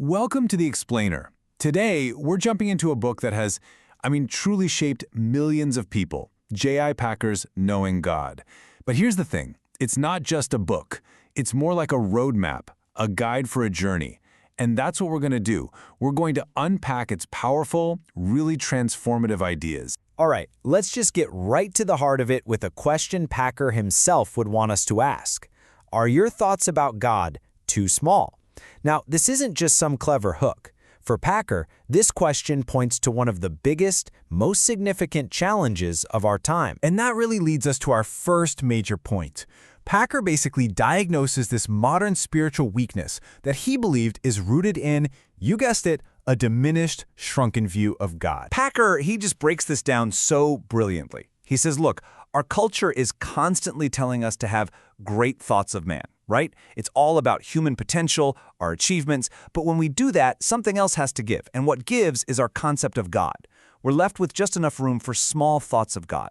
Welcome to The Explainer. Today, we're jumping into a book that has, truly shaped millions of people, J.I. Packer's Knowing God. But here's the thing, it's not just a book. It's more like a roadmap, a guide for a journey. And that's what we're going to do. We're going to unpack its powerful, really transformative ideas. All right, let's just get right to the heart of it with a question Packer himself would want us to ask. Are your thoughts about God too small? Now, this isn't just some clever hook. For Packer, this question points to one of the biggest, most significant challenges of our time. And that really leads us to our first major point. Packer basically diagnoses this modern spiritual weakness that he believed is rooted in, you guessed it, a diminished, shrunken view of God. Packer, he just breaks this down so brilliantly. He says, look, our culture is constantly telling us to have great thoughts of man, right? It's all about human potential, our achievements, but when we do that, something else has to give, and what gives is our concept of God. We're left with just enough room for small thoughts of God.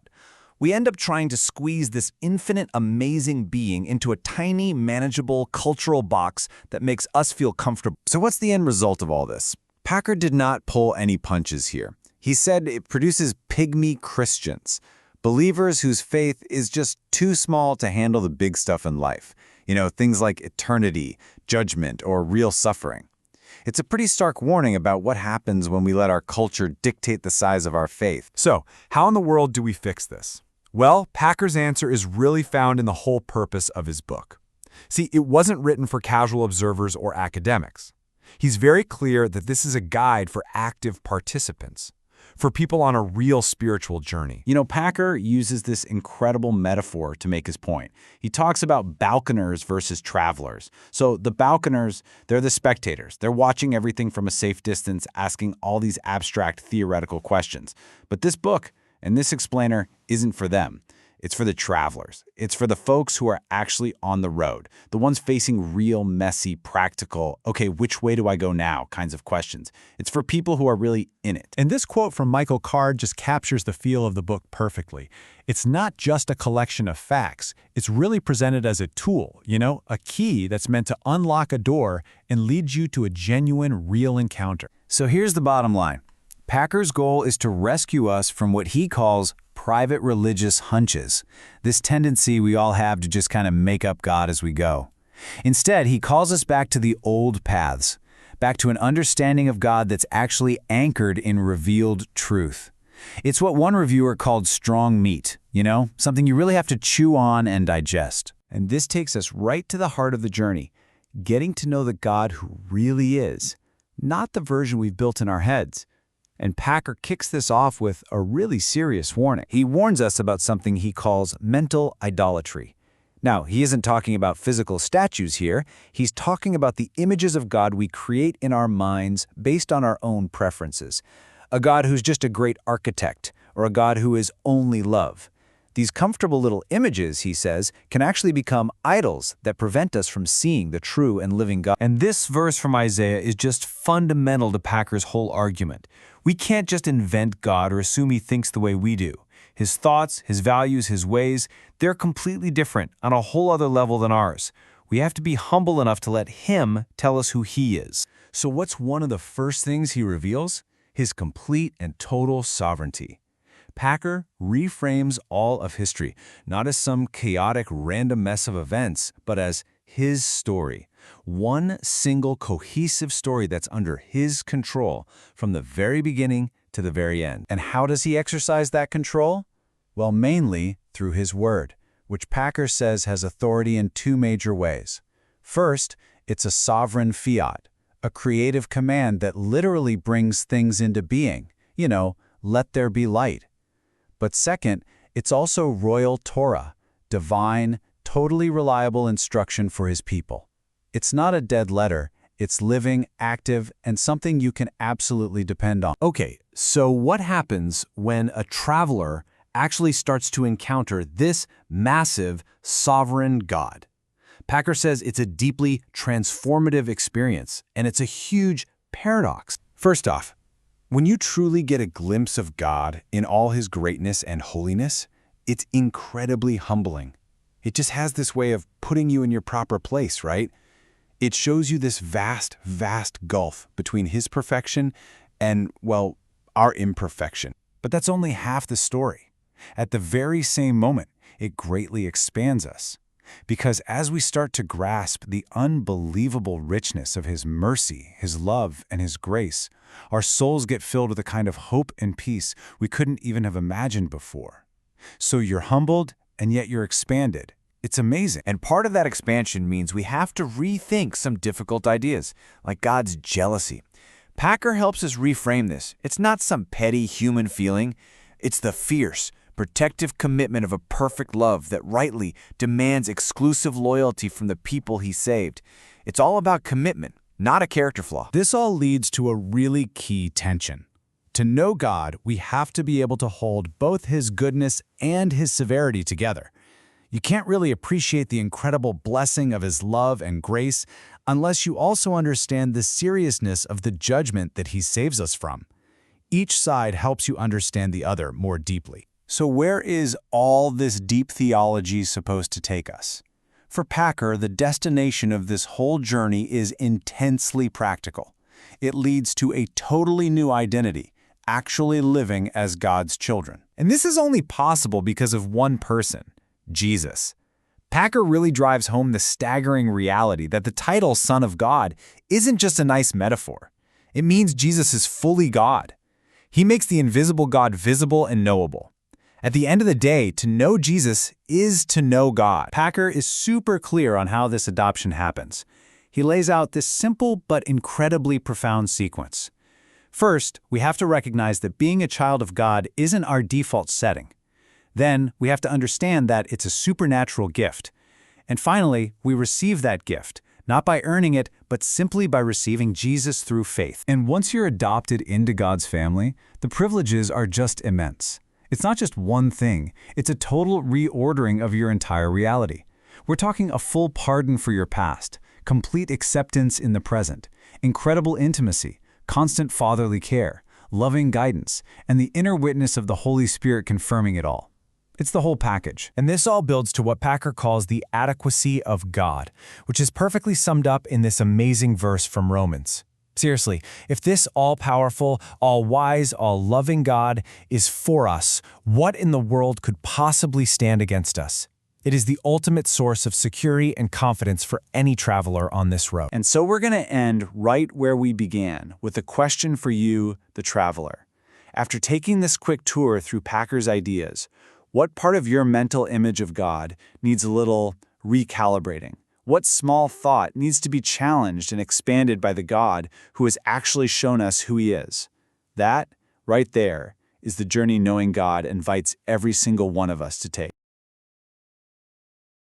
We end up trying to squeeze this infinite, amazing being into a tiny, manageable, cultural box that makes us feel comfortable. So what's the end result of all this? Packer did not pull any punches here. He said it produces pygmy Christians, believers whose faith is just too small to handle the big stuff in life. Things like eternity, judgment, or real suffering. It's a pretty stark warning about what happens when we let our culture dictate the size of our faith. So, how in the world do we fix this? Well, Packer's answer is really found in the whole purpose of his book. See, it wasn't written for casual observers or academics. He's very clear that this is a guide for active participants, for people on a real spiritual journey. Packer uses this incredible metaphor to make his point. He talks about balconers versus travelers. So the balconers, they're the spectators. They're watching everything from a safe distance, asking all these abstract theoretical questions. But this book and this explainer isn't for them. It's for the travelers. It's for the folks who are actually on the road, the ones facing real, messy, practical, okay, which way do I go now kinds of questions. It's for people who are really in it. And this quote from Michael Card just captures the feel of the book perfectly. It's not just a collection of facts. It's really presented as a tool, a key that's meant to unlock a door and lead you to a genuine, real encounter. So here's the bottom line. Packer's goal is to rescue us from what he calls private religious hunches, this tendency we all have to just kind of make up God as we go. Instead, he calls us back to the old paths, back to an understanding of God that's actually anchored in revealed truth. It's what one reviewer called strong meat, something you really have to chew on and digest. And this takes us right to the heart of the journey, getting to know the God who really is, not the version we've built in our heads. And Packer kicks this off with a really serious warning. He warns us about something he calls mental idolatry. Now, he isn't talking about physical statues here. He's talking about the images of God we create in our minds based on our own preferences. A God who's just a great architect, or a God who is only love. These comfortable little images, he says, can actually become idols that prevent us from seeing the true and living God. And this verse from Isaiah is just fundamental to Packer's whole argument. We can't just invent God or assume he thinks the way we do. His thoughts, his values, his ways, they're completely different on a whole other level than ours. We have to be humble enough to let him tell us who he is. So what's one of the first things he reveals? His complete and total sovereignty. Packer reframes all of history, not as some chaotic random mess of events, but as his story. One single cohesive story that's under his control from the very beginning to the very end. And how does he exercise that control? Well, mainly through his word, which Packer says has authority in two major ways. First, it's a sovereign fiat, a creative command that literally brings things into being. Let there be light. But second, it's also royal Torah, divine, totally reliable instruction for his people. It's not a dead letter, it's living, active, and something you can absolutely depend on. Okay, so what happens when a traveler actually starts to encounter this massive, sovereign God? Packer says it's a deeply transformative experience, and it's a huge paradox. First off, when you truly get a glimpse of God in all his greatness and holiness, it's incredibly humbling. It just has this way of putting you in your proper place, right? It shows you this vast, vast gulf between his perfection and, well, our imperfection. But that's only half the story. At the very same moment, it greatly expands us. Because as we start to grasp the unbelievable richness of his mercy, his love, and his grace, our souls get filled with a kind of hope and peace we couldn't even have imagined before. So you're humbled, and yet you're expanded. It's amazing. And part of that expansion means we have to rethink some difficult ideas, like God's jealousy. Packer helps us reframe this. It's not some petty human feeling. It's the fierce, protective commitment of a perfect love that rightly demands exclusive loyalty from the people he saved. It's all about commitment, not a character flaw. This all leads to a really key tension. To know God, we have to be able to hold both his goodness and his severity together. You can't really appreciate the incredible blessing of his love and grace unless you also understand the seriousness of the judgment that he saves us from. Each side helps you understand the other more deeply. So where is all this deep theology supposed to take us? For Packer, the destination of this whole journey is intensely practical. It leads to a totally new identity, actually living as God's children. And this is only possible because of one person, Jesus. Packer really drives home the staggering reality that the title Son of God isn't just a nice metaphor. It means Jesus is fully God. He makes the invisible God visible and knowable. At the end of the day, to know Jesus is to know God. Packer is super clear on how this adoption happens. He lays out this simple but incredibly profound sequence. First, we have to recognize that being a child of God isn't our default setting. Then, we have to understand that it's a supernatural gift. And finally, we receive that gift, not by earning it, but simply by receiving Jesus through faith. And once you're adopted into God's family, the privileges are just immense. It's not just one thing, it's a total reordering of your entire reality. We're talking a full pardon for your past, complete acceptance in the present, incredible intimacy, constant fatherly care, loving guidance, and the inner witness of the Holy Spirit confirming it all. It's the whole package. And this all builds to what Packer calls the adequacy of God, which is perfectly summed up in this amazing verse from Romans. Seriously, if this all-powerful, all-wise, all-loving God is for us, what in the world could possibly stand against us? It is the ultimate source of security and confidence for any traveler on this road. And so we're going to end right where we began, with a question for you, the traveler. After taking this quick tour through Packer's ideas, what part of your mental image of God needs a little recalibrating? What small thought needs to be challenged and expanded by the God who has actually shown us who he is? That, right there, is the journey knowing God invites every single one of us to take.